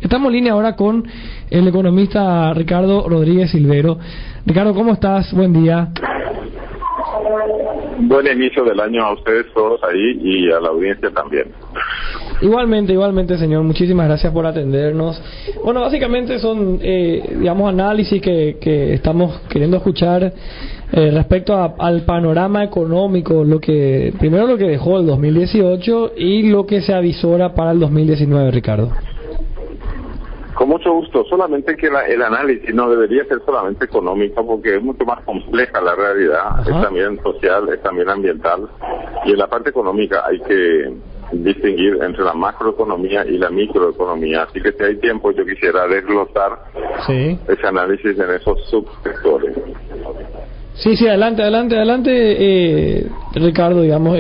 Estamos en línea ahora con el economista Ricardo Rodríguez Silvero. Ricardo, ¿cómo estás? Buen día. Buen inicio del año a ustedes todos ahí y a la audiencia también. Igualmente, señor. Muchísimas gracias por atendernos. Bueno, básicamente son, análisis que estamos queriendo escuchar respecto al panorama económico, primero lo que dejó el 2018 y lo que se avisora para el 2019, Ricardo. Con mucho gusto, solamente que el análisis no debería ser solamente económico porque es mucho más compleja la realidad. Ajá. Es también social, es también ambiental, y en la parte económica hay que distinguir entre la macroeconomía y la microeconomía, así que si hay tiempo yo quisiera desglosar ese análisis en esos subsectores. Sí, adelante, Ricardo, digamos,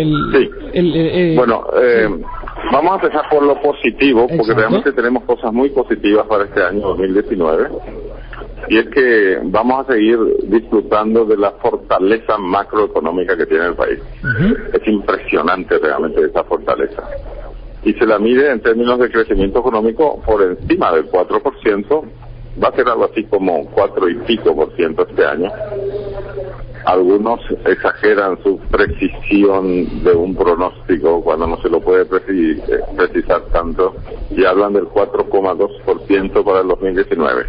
vamos a empezar por lo positivo, porque realmente tenemos cosas muy positivas para este año 2019, y es que vamos a seguir disfrutando de la fortaleza macroeconómica que tiene el país. Es impresionante realmente esa fortaleza. Y se la mide en términos de crecimiento económico por encima del 4%, va a ser algo así como 4 y pico por ciento este año. Algunos exageran su precisión de un pronóstico cuando no se lo puede precisar tanto y hablan del 4,2% para el 2019.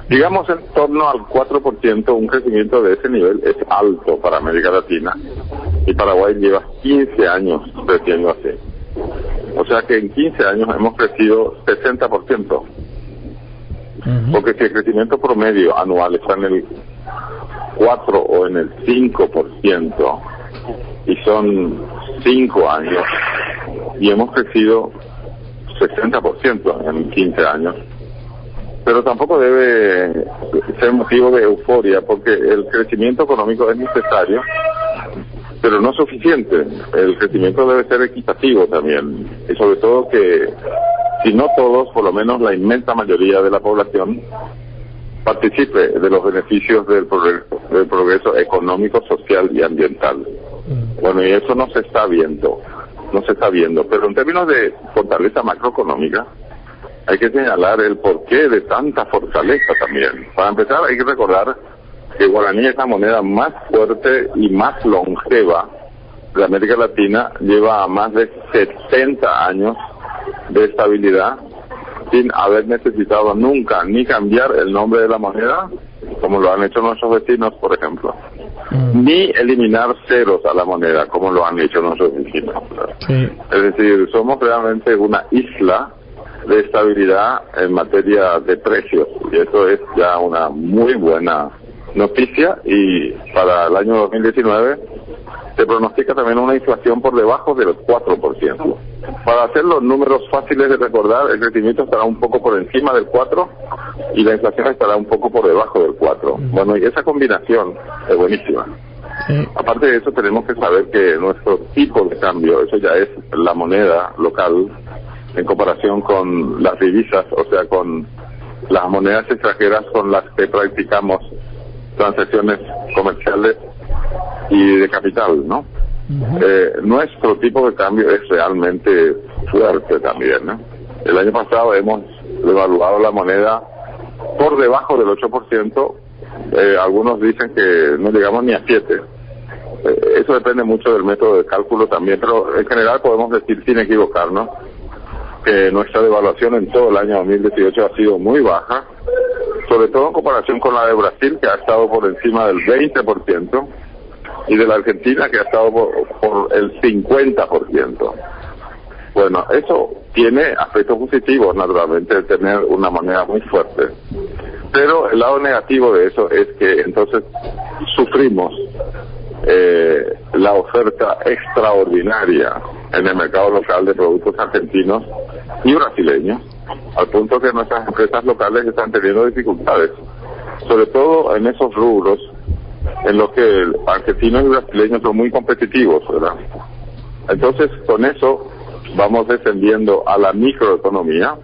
Digamos en torno al 4%, un crecimiento de ese nivel es alto para América Latina, y Paraguay lleva 15 años creciendo así. O sea que en 15 años hemos crecido 60%. Porque si el crecimiento promedio anual está en el 4 o en el 5%, y son 5 años, y hemos crecido 60% en 15 años, pero tampoco debe ser motivo de euforia, porque el crecimiento económico es necesario, pero no suficiente. El crecimiento debe ser equitativo también, y sobre todo que, si no todos, por lo menos la inmensa mayoría de la población participe de los beneficios del progreso económico, social y ambiental. Bueno, y eso no se está viendo, pero en términos de fortaleza macroeconómica hay que señalar el porqué de tanta fortaleza también. Para empezar, hay que recordar que el guaraní es la moneda más fuerte y más longeva de América Latina, lleva más de 70 años de estabilidad sin haber necesitado nunca ni cambiar el nombre de la moneda, como lo han hecho nuestros vecinos, por ejemplo, ni eliminar ceros a la moneda, como lo han hecho nuestros vecinos. Es decir, somos realmente una isla de estabilidad en materia de precios, y eso es ya una muy buena noticia. Y para el año 2019 se pronostica también una inflación por debajo del 4%. Para hacer los números fáciles de recordar, el crecimiento estará un poco por encima del 4 y la inflación estará un poco por debajo del 4. Bueno, y esa combinación es buenísima. Aparte de eso, tenemos que saber que nuestro tipo de cambio, eso ya es la moneda local, en comparación con las divisas, o sea, con las monedas extranjeras con las que practicamos transacciones comerciales y de capital, ¿no? Nuestro tipo de cambio es realmente fuerte también, ¿no? El año pasado hemos devaluado la moneda por debajo del 8%, algunos dicen que no llegamos ni a 7%. Eso depende mucho del método de cálculo también, pero en general podemos decir sin equivocarnos que nuestra devaluación en todo el año 2018 ha sido muy baja, sobre todo en comparación con la de Brasil, que ha estado por encima del 20%, y de la Argentina, que ha estado por el 50%. Bueno, eso tiene aspectos positivos, naturalmente, de tener una moneda muy fuerte. Pero el lado negativo de eso es que entonces sufrimos la oferta extraordinaria en el mercado local de productos argentinos y brasileños, al punto que nuestras empresas locales están teniendo dificultades, sobre todo en esos rubros en los que argentinos y brasileños son muy competitivos, ¿verdad? Entonces, con eso vamos descendiendo a la microeconomía,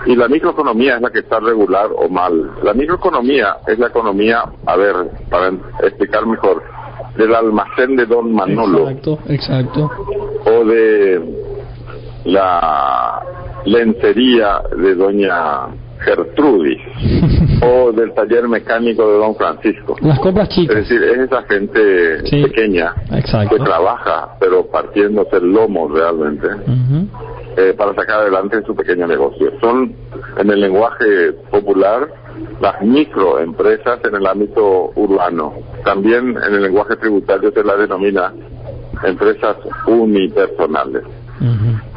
y la microeconomía es la que está regular o mal. La microeconomía es la economía, para explicar mejor, del almacén de Don Manolo. Exacto. O de la lencería de doña Gertrudis o del taller mecánico de don Francisco. Las compras chicas. Es decir, es esa gente pequeña, exacto, que trabaja, pero partiéndose el lomo realmente, para sacar adelante su pequeño negocio. Son, en el lenguaje popular, las microempresas en el ámbito urbano. También en el lenguaje tributario se la denomina empresas unipersonales.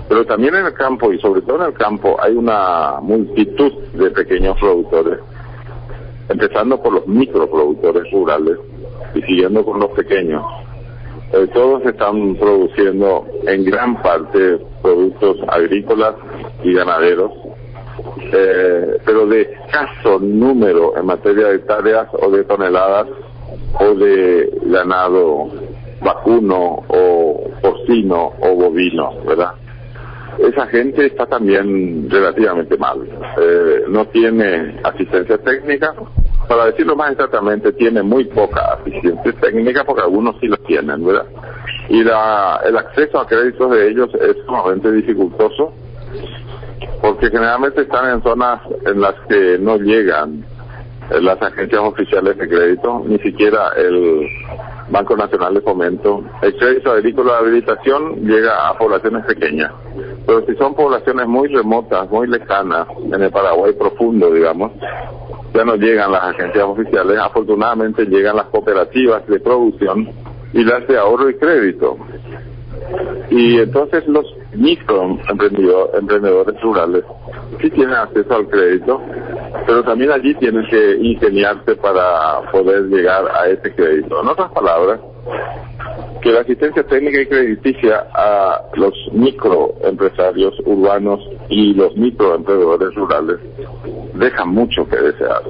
Pero también en el campo, y sobre todo en el campo, hay una multitud de pequeños productores, empezando por los microproductores rurales y siguiendo con los pequeños. Todos están produciendo en gran parte productos agrícolas y ganaderos, pero de escaso número en materia de hectáreas o de toneladas o de ganado vacuno o porcino o bovino, ¿verdad? Esa gente está también relativamente mal. No tiene asistencia técnica. Para decirlo más exactamente, tiene muy poca asistencia técnica, porque algunos sí la tienen, ¿verdad? Y el acceso a créditos de ellos es sumamente dificultoso, porque generalmente están en zonas en las que no llegan las agencias oficiales de crédito, ni siquiera el Banco Nacional de Fomento. El crédito agrícola de habilitación llega a poblaciones pequeñas, pero si son poblaciones muy remotas, muy lejanas, en el Paraguay profundo, digamos, ya no llegan las agencias oficiales. Afortunadamente llegan las cooperativas de producción y las de ahorro y crédito. Y entonces los microemprendedores rurales sí tienen acceso al crédito, pero también allí tienen que ingeniarse para poder llegar a ese crédito. En otras palabras, que la asistencia técnica y crediticia a los microempresarios urbanos y los microemprendedores rurales deja mucho que desear.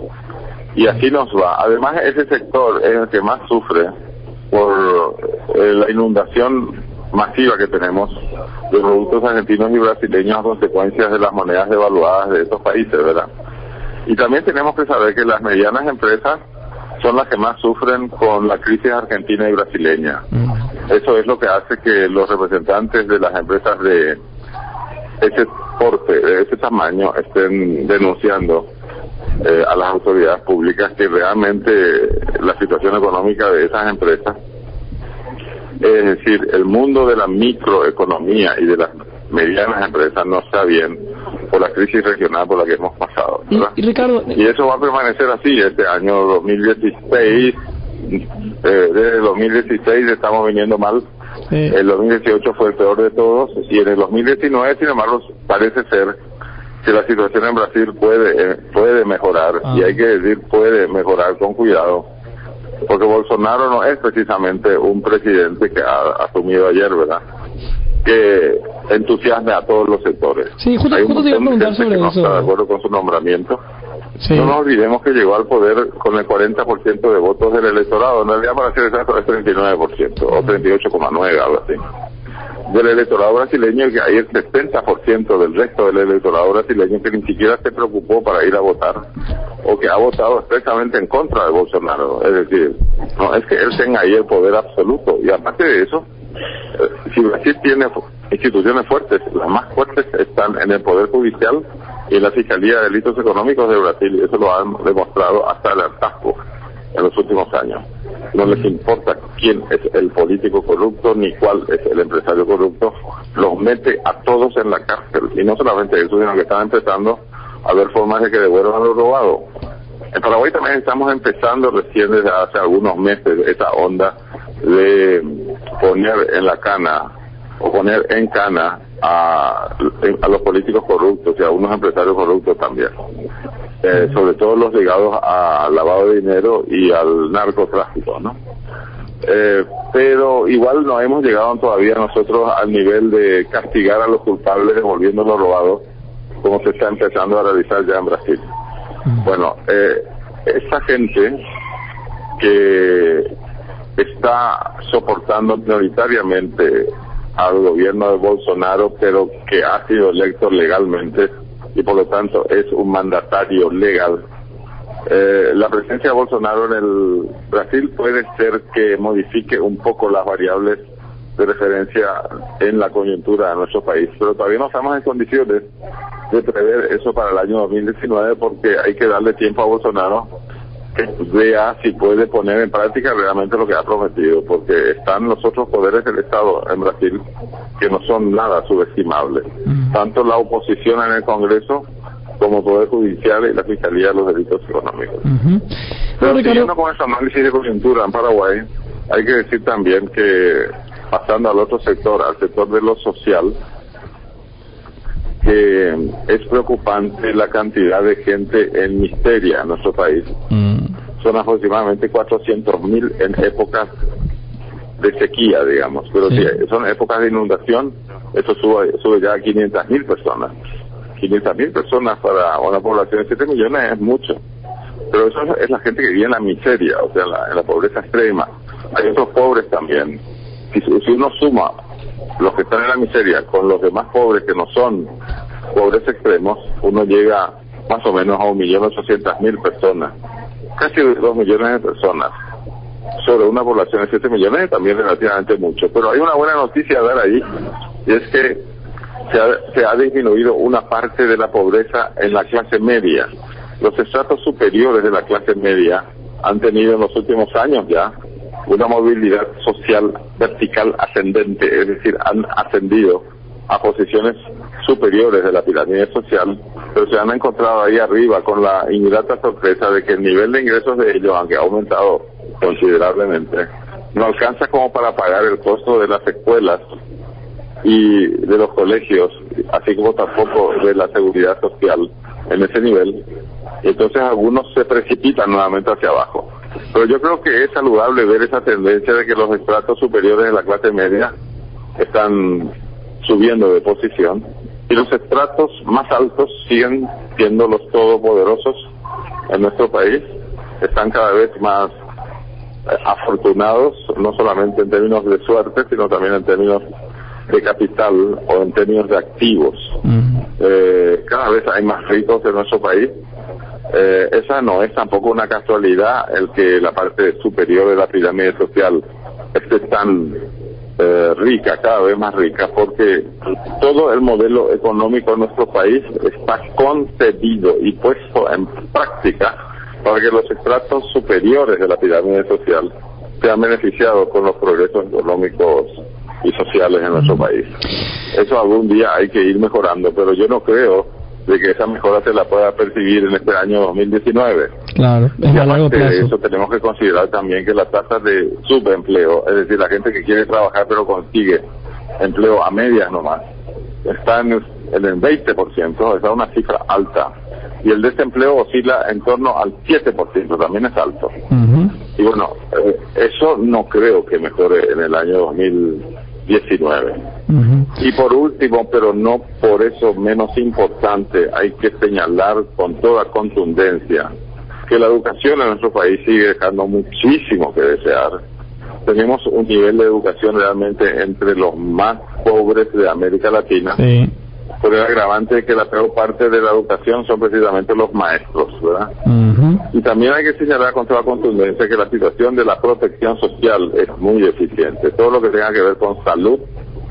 Y así nos va. Además, ese sector es el que más sufre por la inundación masiva que tenemos de productos argentinos y brasileños a consecuencias de las monedas devaluadas de estos países, ¿verdad? Y también tenemos que saber que las medianas empresas son las que más sufren con la crisis argentina y brasileña. Eso es lo que hace que los representantes de las empresas de ese porte, de ese tamaño, estén denunciando a las autoridades públicas que realmente la situación económica de esas empresas, es decir, el mundo de la microeconomía y de las medianas empresas no está bien por la crisis regional por la que hemos pasado, ¿verdad? Y Ricardo, y eso va a permanecer así este año 2016. Desde el 2016 estamos viniendo mal. El 2018 fue el peor de todos, y en el 2019, sin embargo, parece ser que la situación en Brasil puede mejorar, y hay que decir puede mejorar con cuidado, porque Bolsonaro no es precisamente un presidente que ha asumido ayer, ¿verdad?, que entusiasme a todos los sectores. Sí, justo te iba a preguntar sobre no eso. Está de acuerdo con su nombramiento. Sí. No nos olvidemos que llegó al poder con el 40% de votos del electorado, en realidad para ser exacto es 39% o 38,9%, algo así, del electorado brasileño, y que hay el 70% del resto del electorado brasileño que ni siquiera se preocupó para ir a votar, o que ha votado expresamente en contra de Bolsonaro. Es decir, no es que él tenga ahí el poder absoluto. Y aparte de eso, si Brasil tiene instituciones fuertes, las más fuertes están en el Poder Judicial y en la Fiscalía de Delitos Económicos de Brasil, y eso lo han demostrado hasta el hartazgo en los últimos años. No les importa quién es el político corrupto ni cuál es el empresario corrupto, los mete a todos en la cárcel. Y no solamente eso, sino que están empezando a ver formas de que devuelvan lo robado. En Paraguay también estamos empezando recién desde hace algunos meses esa onda de poner en la cana o poner en cana a los políticos corruptos y a unos empresarios corruptos también, sobre todo los ligados al lavado de dinero y al narcotráfico, ¿no? Pero igual no hemos llegado todavía nosotros al nivel de castigar a los culpables devolviendo lo robado, como se está empezando a realizar ya en Brasil. Bueno, esa gente que está soportando prioritariamente al gobierno de Bolsonaro, pero que ha sido electo legalmente y por lo tanto es un mandatario legal, la presencia de Bolsonaro en el Brasil puede ser que modifique un poco las variables de referencia en la coyuntura de nuestro país, pero todavía no estamos en condiciones de prever eso para el año 2019 porque hay que darle tiempo a Bolsonaro que vea si puede poner en práctica realmente lo que ha prometido, porque están los otros poderes del Estado en Brasil que no son nada subestimables, tanto la oposición en el Congreso como el Poder Judicial y la Fiscalía de los Delitos Económicos. Pero siguiendo con ese análisis de coyuntura en Paraguay, hay que decir también que, pasando al otro sector, al sector de lo social, que es preocupante la cantidad de gente en miseria en nuestro país. Son aproximadamente 400.000 en épocas de sequía, digamos, pero si son épocas de inundación, eso sube ya a 500.000 personas. 500.000 personas para una población de 7 millones es mucho, pero eso es la gente que vive en la miseria, o sea, en la pobreza extrema. Hay otros pobres también. Si uno suma los que están en la miseria con los demás pobres que no son pobres extremos, uno llega más o menos a 1.800.000 personas, casi 2 millones de personas, sobre una población de 7 millones, también relativamente mucho. Pero hay una buena noticia a dar ahí, y es que se ha disminuido una parte de la pobreza en la clase media. Los estratos superiores de la clase media han tenido en los últimos años ya una movilidad social vertical ascendente, es decir, han ascendido a posiciones superiores de la pirámide social, pero se han encontrado ahí arriba con la ingrata sorpresa de que el nivel de ingresos de ellos, aunque ha aumentado considerablemente, no alcanza como para pagar el costo de las escuelas y de los colegios, así como tampoco de la seguridad social en ese nivel. Entonces algunos se precipitan nuevamente hacia abajo. Pero yo creo que es saludable ver esa tendencia de que los estratos superiores de la clase media están subiendo de posición y los estratos más altos siguen siendo los todopoderosos en nuestro país. Están cada vez más afortunados, no solamente en términos de suerte, sino también en términos de capital o en términos de activos. Cada vez hay más ricos en nuestro país. Esa no es tampoco una casualidad el que la parte superior de la pirámide social esté tan rica, cada vez más rica, porque todo el modelo económico de nuestro país está concebido y puesto en práctica para que los estratos superiores de la pirámide social sean beneficiados con los progresos económicos y sociales en nuestro país. Eso algún día hay que ir mejorando, pero yo no creo de que esa mejora se la pueda percibir en este año 2019. Claro, es a largo plazo. De eso tenemos que considerar también que las tasas de subempleo, es decir, la gente que quiere trabajar pero consigue empleo a medias nomás, está en el 20%, esa es una cifra alta, y el desempleo oscila en torno al 7%, también es alto. Y bueno, eso no creo que mejore en el año 2019. Y por último, pero no por eso menos importante, hay que señalar con toda contundencia que la educación en nuestro país sigue dejando muchísimo que desear. Tenemos un nivel de educación realmente entre los más pobres de América Latina. Por el agravante de que la peor parte de la educación son precisamente los maestros, ¿verdad? Y también hay que señalar con toda contundencia que la situación de la protección social es muy deficiente. Todo lo que tenga que ver con salud,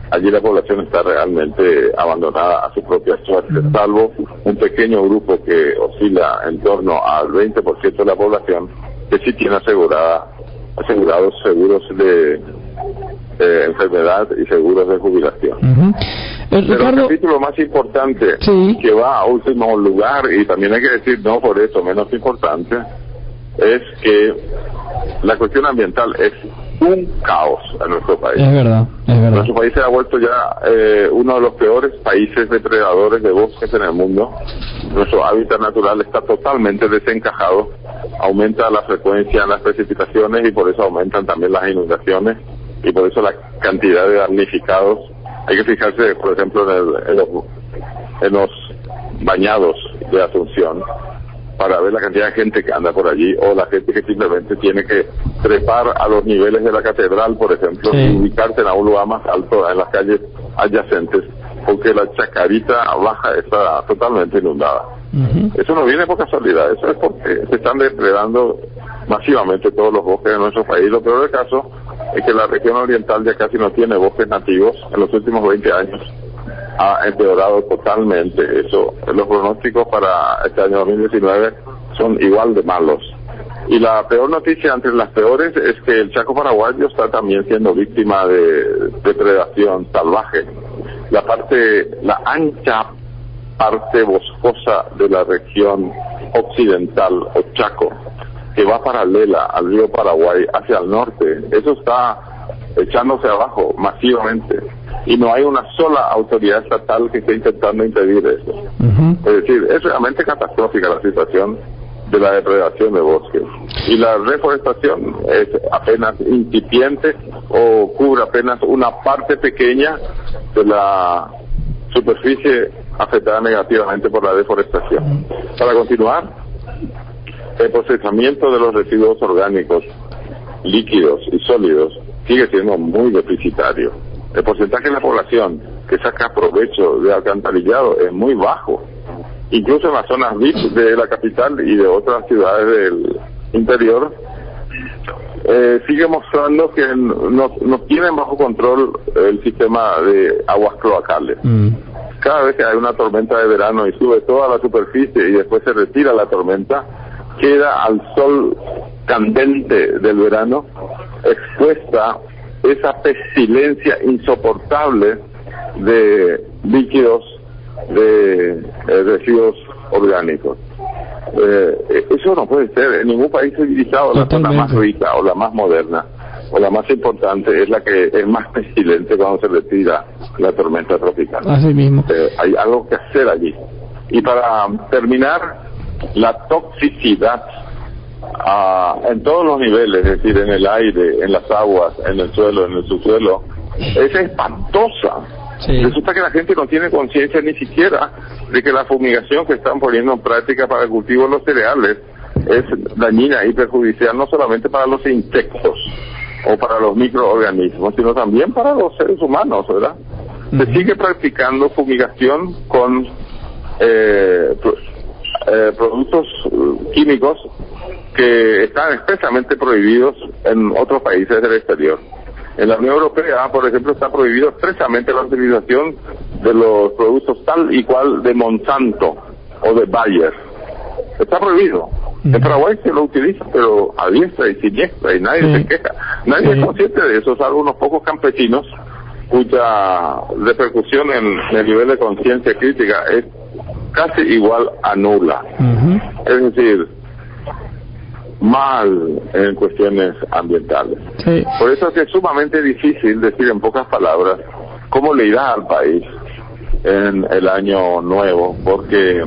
allí la población está realmente abandonada a su propia suerte, salvo un pequeño grupo que oscila en torno al 20% de la población que sí tiene asegurados seguros de enfermedad y seguros de jubilación. Pero el capítulo más importante, que va a último lugar, y también hay que decir no por eso menos importante, es que la cuestión ambiental es un caos en nuestro país. Es verdad. Nuestro país se ha vuelto ya uno de los peores países depredadores de bosques en el mundo. Nuestro hábitat natural está totalmente desencajado, aumenta la frecuencia en las precipitaciones y por eso aumentan también las inundaciones y por eso la cantidad de damnificados. Hay que fijarse, por ejemplo, en los bañados de Asunción para ver la cantidad de gente que anda por allí, o la gente que simplemente tiene que trepar a los niveles de la catedral, por ejemplo, y ubicarse en un lugar más alto en las calles adyacentes, porque la Chacarita Baja está totalmente inundada. Eso no viene por casualidad, eso es porque se están depredando masivamente todos los bosques de nuestro país. Lo peor del caso es que la región oriental ya casi no tiene bosques nativos. En los últimos 20 años ha empeorado totalmente eso. Los pronósticos para este año 2019 son igual de malos. Y la peor noticia entre las peores es que el Chaco paraguayo está también siendo víctima de depredación salvaje. La ancha parte boscosa de la región occidental o Chaco, que va paralela al río Paraguay hacia el norte, eso está echándose abajo masivamente y no hay una sola autoridad estatal que esté intentando impedir eso. Es decir, es realmente catastrófica la situación de la depredación de bosques, y la reforestación es apenas incipiente o cubre apenas una parte pequeña de la superficie afectada negativamente por la deforestación. Para continuar, el procesamiento de los residuos orgánicos líquidos y sólidos sigue siendo muy deficitario. El porcentaje de la población que saca provecho de alcantarillado es muy bajo. Incluso en las zonas VIP de la capital y de otras ciudades del interior, sigue mostrando que no tienen bajo control el sistema de aguas cloacales. Cada vez que hay una tormenta de verano y sube toda la superficie y después se retira la tormenta, queda al sol candente del verano expuesta esa pestilencia insoportable de líquidos, de residuos orgánicos. Eso no puede ser. En ningún país civilizado la zona más rica o la más moderna o la más importante es la que es más pestilente cuando se retira la tormenta tropical. Así mismo. Hay algo que hacer allí. Y para terminar, la toxicidad en todos los niveles, es decir, en el aire, en las aguas, en el suelo, en el subsuelo, es espantosa. Sí. Resulta que la gente no tiene conciencia ni siquiera de que la fumigación que están poniendo en práctica para el cultivo de los cereales es dañina y perjudicial no solamente para los insectos o para los microorganismos, sino también para los seres humanos, ¿verdad? Se sigue practicando fumigación con productos químicos que están expresamente prohibidos en otros países del exterior. En la Unión Europea, por ejemplo, está prohibido expresamente la utilización de los productos tal y cual de Monsanto o de Bayer. Está prohibido. En Paraguay se lo utiliza, pero a diestra y siniestra, y nadie se queja. Nadie es consciente de eso, salvo unos pocos campesinos cuya repercusión en el nivel de conciencia crítica es casi igual a nula. Es decir, mal en cuestiones ambientales. Sí. Por eso es que es sumamente difícil decir en pocas palabras cómo le irá al país en el año nuevo, porque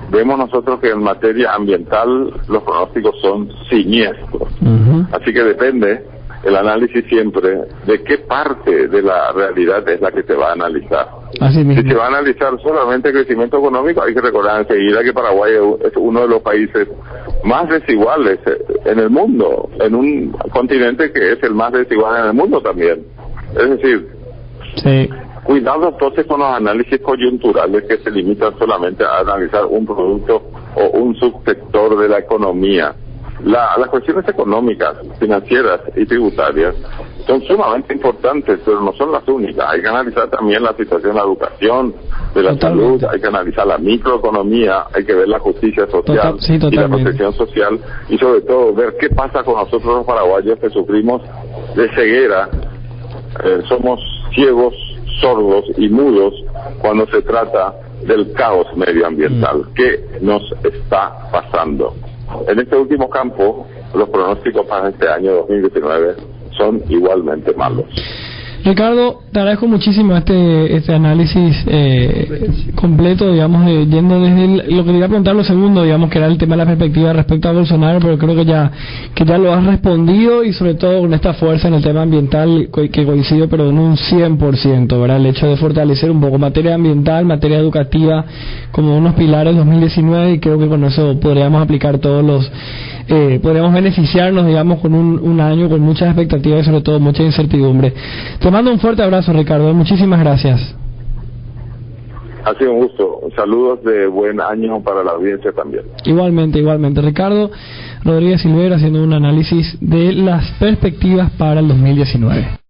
vemos nosotros que en materia ambiental los pronósticos son siniestros. Así que depende el análisis siempre de qué parte de la realidad es la que se va a analizar. Si se va a analizar solamente el crecimiento económico, hay que recordar enseguida que Paraguay es uno de los países más desiguales en el mundo, en un continente que es el más desigual en el mundo también. Es decir, cuidado entonces con los análisis coyunturales que se limitan solamente a analizar un producto o un subsector de la economía. Las cuestiones económicas, financieras y tributarias son sumamente importantes, pero no son las únicas. Hay que analizar también la situación de la educación, de la salud, hay que analizar la microeconomía, hay que ver la justicia social y la protección social, y sobre todo ver qué pasa con nosotros los paraguayos que sufrimos de ceguera. Somos ciegos, sordos y mudos cuando se trata del caos medioambiental. ¿Qué nos está pasando? En este último campo, los pronósticos para este año 2019 son igualmente malos. Ricardo, te agradezco muchísimo este análisis completo, digamos, yendo desde lo que quería preguntar lo segundo, digamos, que era el tema de la perspectiva respecto a Bolsonaro, pero creo que ya lo has respondido, y sobre todo con esta fuerza en el tema ambiental que coincido, pero en un 100%, ¿verdad? El hecho de fortalecer un poco materia ambiental, materia educativa, como unos pilares 2019, y creo que con eso podríamos aplicar todos los podríamos beneficiarnos, digamos, con un año con muchas expectativas y sobre todo mucha incertidumbre. Te mando un fuerte abrazo, Ricardo, muchísimas gracias. Ha sido un gusto. Saludos de buen año para la audiencia también. Igualmente. Ricardo Rodríguez Silveira haciendo un análisis de las perspectivas para el 2019.